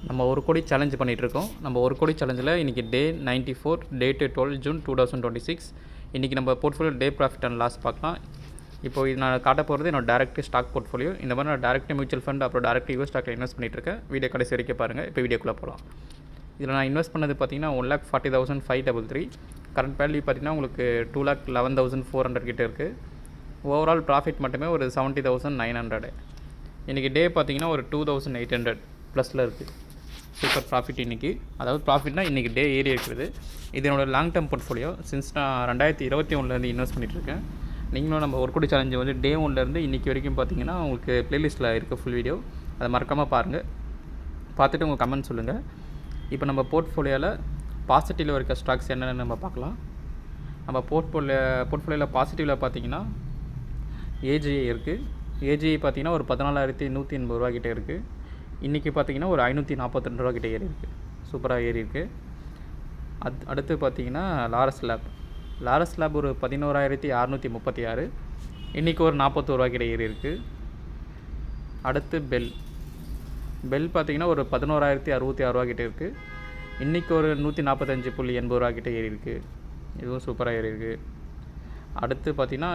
நம்ம 1 கோடி சேலஞ்ச் பண்ணிகிட்ருக்கோம். நம்ம 1 கோடி சேலஞ்சில் இன்றைக்கி டே 94, டேட்டு 12 ஜூன் 2026. இன்றைக்கி நம்ம portfolio day profit and loss பார்க்கலாம். இப்போ இது நான் காட்ட போகிறது என்னோட டேரக்ட் ஸ்டாக் போர்ட்ஃபோலியோ. இந்த மாதிரி நான் டேரக்ட் மியூச்சுவல் ஃபண்ட் அப்புறம் டேரக்ட் யூஎஸ் ஸ்டாக்கில் இன்வெஸ்ட் பண்ணிகிட்ருக்கேன். வீடியோ கடைசி வரைக்கும் பாருங்கள். இப்போ வீடியோக்குள்ளே போகலாம். இதில் நான் இன்வெஸ்ட் பண்ணது பார்த்தீங்கன்னா 1,40,533. கரண்ட் வேல்யூ பார்த்தீங்கன்னா உங்களுக்கு 2,11,400 கிட்டே இருக்குது. ஓவரால் ப்ராஃபிட் மட்டுமே ஒரு 70,900. இன்றைக்கி டே பார்த்தீங்கன்னா ஒரு 2,800 ப்ளஸில் இருக்குது. சூப்பர் ப்ராஃபிட் இன்றைக்கி. அதாவது ப்ராஃபிட்னா இன்றைக்கி டே ஏறி இருக்குது. இது என்னோடய லாங் டேர்ம் போர்ட்ஃபோலியோ. சின்ஸ் நான் 2021 இன்வெஸ்ட் பண்ணிகிட்ருக்கேன். நீங்களும் நம்ம ஒரு கோடி சேலஞ்சு வந்து டே 1 இன்றைக்கி வரைக்கும் பார்த்தீங்கன்னா உங்களுக்கு ப்ளேலிஸ்ட்டில் இருக்குது ஃபுல் வீடியோ. அதை மறக்காமல் பாருங்கள். பார்த்துட்டு உங்கள் கமெண்ட் சொல்லுங்கள். இப்போ நம்ம போர்ட்ஃபோலியோவில் பாசிட்டிவில் இருக்க ஸ்டாக்ஸ் என்னென்னு நம்ம பார்க்கலாம். நம்ம போர்ட்ஃபோலியோவில் பாசிட்டிவில் பார்த்தீங்கன்னா ஏஜிஐ இருக்குது. ஏஜிஐ பார்த்தீங்கன்னா ஒரு 14,180 ரூபா கிட்டே இருக்குது. இன்றைக்கி பார்த்தீங்கன்னா ஒரு 542 ரூபா கிட்டே ஏறி இருக்குது. சூப்பராக ஏறி இருக்குது. அடுத்து பார்த்தீங்கன்னா லாரஸ் லேப் ஒரு 11,636. இன்றைக்கி ஒரு 41 ரூபா கிட்டே ஏறி இருக்குது. அடுத்து பெல் பார்த்தீங்கன்னா ஒரு 11,066 ரூபா கிட்டே இருக்குது. இன்றைக்கி ஒரு 145.80 ரூபா கிட்டே ஏறி இருக்குது. இதுவும் சூப்பராக ஏறி இருக்குது. அடுத்து பார்த்தீங்கன்னா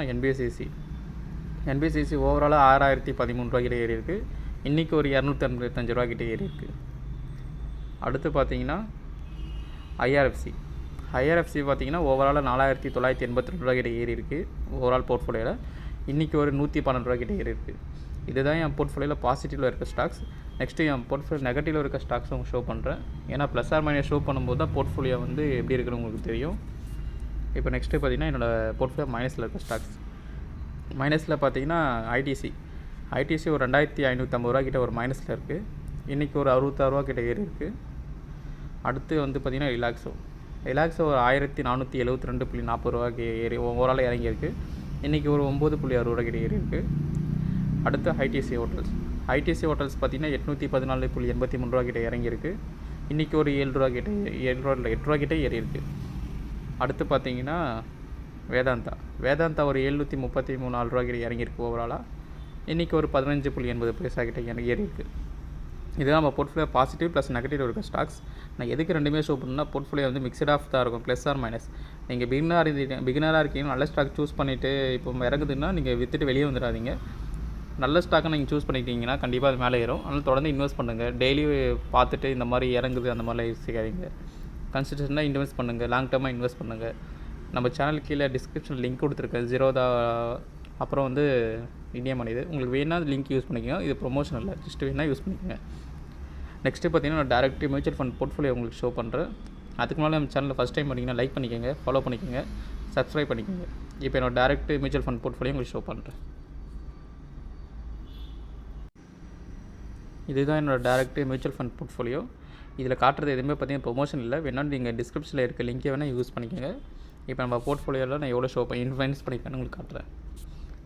என்பிசிசி ஓவராலாக 6,013 ரூபா கிட்டே ஏறி இருக்குது. இன்றைக்கி ஒரு 255 ரூபா கிட்டே ஏறி இருக்குது. அடுத்து பார்த்தீங்கன்னா ஐஆர்எஃப்சி பார்த்தீங்கன்னா ஓவராலாக 4,982 ரூபா கிட்டே ஏறி இருக்குது. ஓவரால் போர்ட்ஃபோலியோவில் இன்றைக்கி ஒரு 112 ரூபா கிட்டே ஏறி இருக்குது. இதுதான் என் போர்ட்ஃபோலியோவில் பாசிட்டிவில் இருக்க ஸ்டாக்ஸ். நெக்ஸ்ட்டு என் போர்ட்ஃபோலியோ நெகட்டிவில் இருக்க ஸ்டாக்ஸும் ஷோ பண்ணுறேன். ஏன்னா ப்ளஸ் ஆர் மைனஸ் ஷோ பண்ணும்போது தான் போர்ட்ஃபோலியோ வந்து எப்படி இருக்குன்னு உங்களுக்கு தெரியும். இப்போ நெக்ஸ்ட்டு பார்த்தீங்கன்னா என்னோடய போர்ட்ஃபோலியோ மைனஸில் இருக்க ஸ்டாக்ஸ். மைனஸில் பார்த்தீங்கன்னா ஐடிசி ஒரு 2,550 ரூபா கிட்டே ஒரு மைனஸில் இருக்குது. இன்றைக்கி ஒரு 66 ரூபா கிட்டே ஏறி இருக்குது. அடுத்து வந்து பார்த்திங்கன்னா ரிலாக்ஸோ ஒரு 1,472.40 ரூபாய்க்கு ஏறி ஓவரால் இறங்கியிருக்கு. இன்றைக்கி ஒரு 9.60 ரூபா கிட்டே ஏறி இருக்குது. அடுத்து ஐடிசி ஹோட்டல்ஸ் பார்த்திங்கன்னா 814.83 ரூபா கிட்டே இறங்கியிருக்கு. இன்றைக்கி ஒரு 8 ரூபா கிட்டே ஏறி இருக்குது. அடுத்து பார்த்திங்கன்னா வேதாந்தா ஒரு 734 ரூபா கிட்டே இறங்கியிருக்கு ஓவராலாக. இன்றைக்கி ஒரு 15.80 பைசா கிட்டே ஏறி இருக்குது. இதுதான் நம்ம போர்ட்ஃபோலியோ பாசிட்டிவ் ப்ளஸ் நெகட்டிவ் இருக்க ஸ்டாக்ஸ். நான் எதுக்கு ரெண்டுமே ஷோ பண்ணணும்னா போர்ட்ஃபோலியோ வந்து மிக்சட் ஆஃப் தான் இருக்கும், ப்ளஸ் ஆர் மைனஸ். நீங்கள் பிகினராக இருக்கீங்க, நல்ல ஸ்டாக் சூஸ் பண்ணிவிட்டு இப்போ இறங்குதுன்னா நீங்கள் விற்றுட்டு வெளியே வந்துடாதீங்க. நல்ல ஸ்டாக்கை நீங்கள் சூஸ் பண்ணிக்கிட்டீங்கன்னா கண்டிப்பாக அது மேலே ஏறும். அதனால் தொடர்ந்து இன்வெஸ்ட் பண்ணுங்கள். டெய்லி பார்த்துட்டு இந்த மாதிரி இறங்குது அந்த மாதிரிலாம் யோசிக்காதீங்க. கன்சிஸ்டன்ட்டாக இன்வெஸ்ட் பண்ணுங்கள். லாங் டேர்மாக இன்வெஸ்ட் பண்ணுங்கள். நம்ம சேனல் கீழே டிஸ்கிரிப்ஷனில் லிங்க் கொடுத்துருக்கேன். ஜீரோதா அப்புறம் வந்து இந்தியா மணி. இது உங்களுக்கு வேணால் லிங்க் யூஸ் பண்ணிக்கோங்க. இது ப்ரொமோஷன் இல்லை, ஜஸ்ட் வேணால் யூஸ் பண்ணிக்கோங்க. நெக்ஸ்ட்டு பார்த்தீங்கன்னா நான் டேரக்ட் மியூச்சுவல் ஃபண்ட் போர்ட்ஃபோலியோ உங்களுக்கு ஷோ பண்ணுறேன். அதுக்கு மேலே நம்ம சேனலில் ஃபஸ்ட் டைம் பண்ணிங்கன்னா லைக் பண்ணிக்கோங்க, ஃபாலோ பண்ணிக்கோங்க, சப்ஸ்கிரைப் பண்ணிக்கோங்க. இப்போ என்னோட டேரக்ட் மியூச்சுவல் ஃபண்ட் போர்ட்ஃபோலியோ உங்களுக்கு ஷோ பண்ணுறேன். இதுதான் என்னோட டேரக்ட் மியூச்சுவல் ஃபண்ட் போர்ட்ஃபோலியோ. இதில் காட்டுறது எதுவுமே பார்த்தீங்கன்னா ப்ரொமோஷன் இல்லை. வேணாலும் நீங்கள் டிஸ்கிரிப்ஷனில் இருக்க லிங்க்கை வேணால் யூஸ் பண்ணிக்கோங்க. இப்போ நம்ம போர்ட்ஃபோலியோவில் நான் எவ்வளோ இன்வெஸ்ட் பண்ணியிருக்கேன்னு உங்களுக்கு காட்டுறேன்.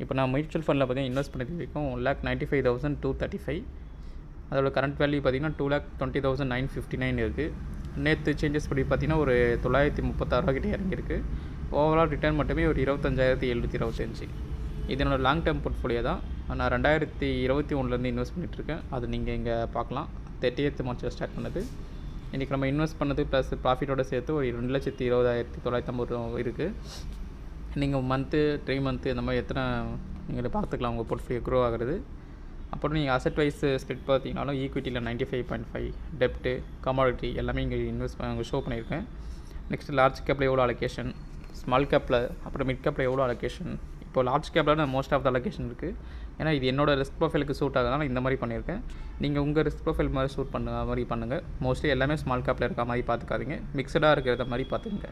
இப்போ நான் மியூச்சுவல் ஃபண்டில் பார்த்தீங்கன்னா இன்வெஸ்ட் பண்ணது வரைக்கும் 1,95,235. அதோட கரண்ட் வேல்யூ பார்த்தீங்கன்னா 2,20,959 இருக்குது. நேற்று சேஞ்சஸ் படி பார்த்தீங்கன்னா ஒரு 936 ரூபா கிட்டே இறங்கியிருக்கு. ஓவரால் ரிட்டர்ன் மட்டுமே ஒரு 25,725. இது என்னோடய லாங் டேர்ம் போர்ட்ஃபோலியோ தான். நான் 2021 இன்வெஸ்ட் பண்ணிகிட்ருக்கேன். அது நீங்கள் இங்கே பார்க்கலாம். 30th மார்ச் ஸ்டார்ட் பண்ணது. இன்றைக்கி நம்ம இன்வெஸ்ட் பண்ணது ப்ளஸ் ப்ராஃபிட்டோடு சேர்த்து ஒரு 2,20,900 இருக்குது. நீங்கள் மந்த்து 3 மந்த்து இந்த மாதிரி எத்தனை நீங்கள் பார்த்துக்கலாம் உங்கள் போர்ட்ஃபோலியோ க்ரோ ஆகிறது. அப்புறம் நீங்கள் அசெட் வைஸ் ஸ்ப்ளிட் பார்த்தீங்கன்னாலும் ஈக்விட்டியில் 95.5, டெப்ட்டு, கமாடிட்டி எல்லாமே இங்கே இன்வெஸ்ட் ஷோ பண்ணியிருக்கேன். நெக்ஸ்ட்டு லார்ஜ் கேப்பில் எவ்வளோ அலோகேஷன், ஸ்மால் கேப்பில் அப்புறம் மிட் கேப்பில் எவ்வளோ அலோகேஷன். இப்போ லார்ஜ் கேப்பில் நான் மோஸ்ட் ஆஃப் த அலோகேஷன் இருக்குது. ஏன்னா இது என்னோடய ரிஸ்க் ப்ரொஃபைலுக்கு சூட் ஆகுதுனால இந்த மாதிரி பண்ணியிருக்கேன். நீங்கள் உங்கள் ரிஸ்க் ப்ரொஃபைல் மாதிரி சூட் பண்ணுற மாதிரி பண்ணுங்கள். மோஸ்ட்லி எல்லாமே ஸ்மால் கேப்பில் இருக்க மாதிரி பார்த்துக்காதீங்க, மிக்சடாக இருக்கிறத மாதிரி பார்த்துக்குங்க.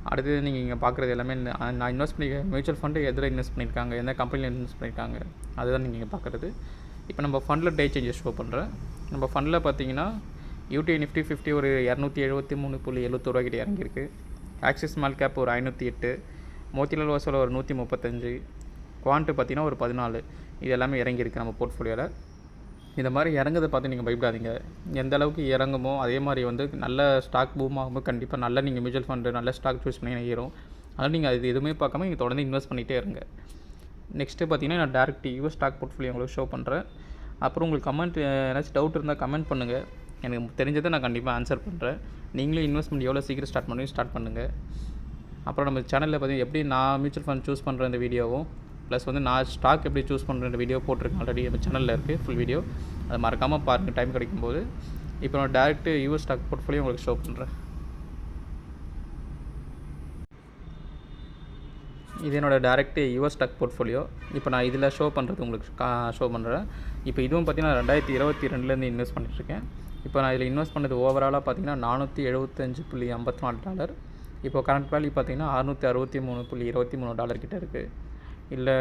அடுத்து நீங்கள் இங்கே பார்க்குறது எல்லாமே நான் இன்வெஸ்ட் பண்ணி மியூச்சுவல் ஃபண்டு எதில் இன்வெஸ்ட் பண்ணியிருக்காங்க, எந்த கம்பெனியில் இன்வெஸ்ட் பண்ணியிருக்காங்க, அதுதான் நீங்கள் இங்கே பார்க்குறது. இப்போ நம்ம ஃபண்டில் டே சேஞ்சஸ் ஷோ பண்ணுறேன். நம்ம ஃபண்டில் பார்த்தீங்கன்னா யூடி நிஃப்டி 50 ஒரு 273.71 ரூபா கிட்டே இறங்கியிருக்கு. ஆக்சிஸ் ஸ்மால் கேப் ஒரு 508, மோத்திலால் ஓஸ்வால் ஒரு 135, குவான்ட்டு பார்த்தீங்கன்னா ஒரு 14. இது எல்லாமே இறங்கியிருக்கு நம்ம போர்ட்ஃபோலியோவில். இந்த மாதிரி இறங்குறதை பார்த்து நீங்கள் பயப்படாதீங்க. எந்த அளவுக்கு இறங்குமோ அதே மாதிரி வந்து நல்ல ஸ்டாக் பூம் ஆகும்போது கண்டிப்பாக நல்லா நீங்கள் மியூச்சுவல் ஃபண்டு நல்ல ஸ்டாக் சூஸ் பண்ணி ஏறும். அதனால் நீங்கள் அது எதுவுமே பார்க்காம நீங்கள் தொடர்ந்து இன்வெஸ்ட் பண்ணிகிட்டே இருங்க. நெக்ஸ்ட்டு பார்த்தீங்கன்னா நான் டேரக்ட் யூஎஸ் ஸ்டாக் போர்ட்ஃபோலியோ உங்களுக்கு ஷோ பண்ணுறேன். அப்புறம் உங்களுக்கு கமெண்ட் ஏதாச்சும் டவுட் இருந்தால் கமெண்ட் பண்ணுங்கள். எனக்கு தெரிஞ்சதை நான் கண்டிப்பாக ஆன்சர் பண்ணுறேன். நீங்களும் இன்வெஸ்ட்மெண்ட் எவ்வளோ சீக்கிரம் ஸ்டார்ட் பண்ணுங்கள். அப்புறம் நம்ம சேனலில் பார்த்தீங்கன்னா எப்படி நான் மியூச்சுவல் ஃபண்ட் சூஸ் பண்ணுற இந்த வீடியோவும் ப்ளஸ் வந்து நான் ஸ்டாக் எப்படி சூஸ் பண்ணுற வீடியோ போட்டிருக்கேன். ஆல்ரெடி நம்ம சேனலில் இருக்குது ஃபுல் வீடியோ. அதை மறக்காமல் பாருங்கள் டைம் கிடைக்கும்போது. இப்போ நான் டேரெக்ட் யூஎஸ் ஸ்டாக் போர்ட்ஃபோலியோ உங்களுக்கு ஷோ பண்ணுறேன். இது என்னோடய டேரெக்ட் யூஎஸ் ஸ்டாக் போர்ட்ஃபோலியோ. இப்போ நான் இதில் ஷோ பண்ணுறது உங்களுக்கு ஷோ பண்ணுறேன். இப்போ இதுவும் பார்த்தீங்கன்னா 2022 இன்வெஸ்ட் பண்ணிட்டுருக்கேன். இப்போ நான் இதில் இன்வெஸ்ட் பண்ணது ஓவராலாக பார்த்தீங்கன்னா $475.54. இப்போ கரண்ட் வேல்யூ பார்த்தீங்கன்னா $663.23 கிட்ட இருக்குது. இல்லை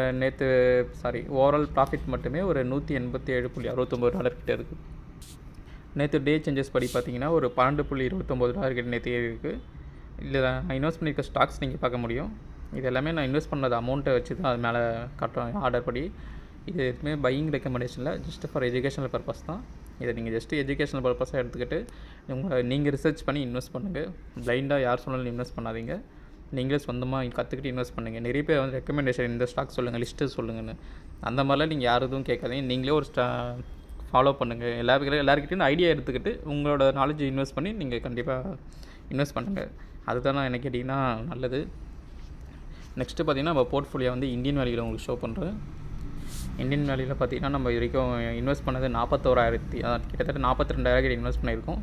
ஓவரால் ப்ராஃபிட் மட்டுமே ஒரு $187.69 கிட்ட இருக்குது. நேற்று டே சேஞ்சஸ் படி பார்த்தீங்கன்னா ஒரு $12.29 கிட்ட நேற்று இருக்குது. இல்லை நான் இன்வெஸ்ட் பண்ணியிருக்க ஸ்டாக்ஸ் நீங்கள் பார்க்க முடியும். இது எல்லாமே நான் இன்வெஸ்ட் பண்ணது அமௌண்ட்டை வச்சு தான் அது மேலே காட்டுறோம் ஆர்டர் படி. இது எதுவுமே பையிங் ரெக்கமெண்டேஷனில் ஜஸ்ட் ஃபார் எஜுகேஷனல் பர்பஸ் தான். இதை நீங்கள் ஜஸ்ட்டு எஜுகேஷனல் பர்பஸாக எடுத்துக்கிட்டு நீங்கள் ரிசர்ச் பண்ணி இன்வெஸ்ட் பண்ணுங்கள். பிளைண்டாக யார் சொன்னாலும் இன்வெஸ்ட் பண்ணாதீங்க. நீங்களே சொந்தமாக கற்றுக்கிட்டு இன்வெஸ்ட் பண்ணுங்கள். நிறைய பேர் வந்து ரெக்கமெண்டேஷன் இந்த ஸ்டாக் சொல்லுங்கள், லிஸ்ட்டு சொல்லுங்கன்னு. அந்த மாதிரிலாம் நீங்கள் யார் எதுவும் கேட்காதீங்க. நீங்களே ஒரு ஃபாலோ பண்ணுங்கள். எல்லாருக்கிட்டையும் ஐடியா எடுத்துக்கிட்டு உங்களோட நாலேஜ் இன்வெஸ்ட் பண்ணி நீங்கள் கண்டிப்பாக இன்வெஸ்ட் பண்ணுங்கள். அதுதான் நான் என்ன கேட்டிங்கன்னா நல்லது. நெக்ஸ்ட்டு பார்த்திங்கன்னா நம்ம போர்ட்ஃபோலியோ வந்து இந்தியன் வேல்யூவில் உங்களுக்கு ஷோ பண்ணுறேன். இந்தியன் வேல்யூவில் பார்த்திங்கன்னா நம்ம இது வரைக்கும் இன்வெஸ்ட் பண்ணது 41,000 கிட்டத்தட்ட 42,000 இன்வெஸ்ட் பண்ணியிருக்கோம்.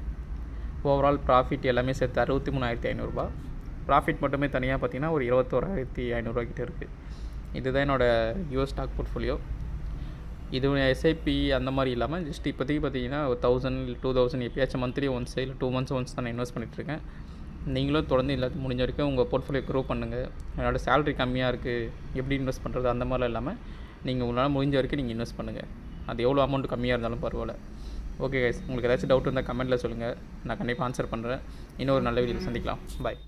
ஓவரால் ப்ராஃபிட் எல்லாமே சேர்த்து $63,500. ப்ராஃபிட் மட்டுமே தனியாக பார்த்திங்கன்னா ஒரு $21,500 கிட்ட இருக்குது. இதுதான் என்னோடய யூஎஸ் ஸ்டாக் போர்ட்ஃபோலியோ. இது எஸ்ஐபி அந்த மாதிரி இல்லாமல் ஜஸ்ட் இப்போதைக்கு பார்த்திங்கன்னா 1,000 2,000 எப்பயாச்சும் மந்த்லி ஒன்ஸ் இல்லை 2 months ஒன்ஸ் தான் நான் இன்வெஸ்ட் பண்ணிகிட்ருக்கேன். நீங்களும் தொடர்ந்து எல்லாத்தையும் முடிஞ்ச வரைக்கும் உங்கள் போர்ட்ஃபோலியோ க்ரோ பண்ணுங்கள். என்னோடய சேலரி கம்மியாக இருக்குது, எப்படி இன்வெஸ்ட் பண்ணுறது அந்த மாதிரிலாம் இல்லாமல் நீங்கள் உங்களால் முடிஞ்ச வரைக்கும் நீங்கள் இன்வெஸ்ட் பண்ணுங்கள். அது எவ்வளோ அமௌண்ட் கம்மியாக இருந்தாலும் பரவாயில்ல. ஓகே கைஸ், உங்களுக்கு ஏதாச்சும் டவுட் இருந்தால் கமெண்ட்டில் சொல்லுங்கள். நான் கண்டிப்பாக ஆன்சர் பண்ணுறேன். இன்னொரு நல்ல வீடியோவில் சந்திக்கலாம். பாய்.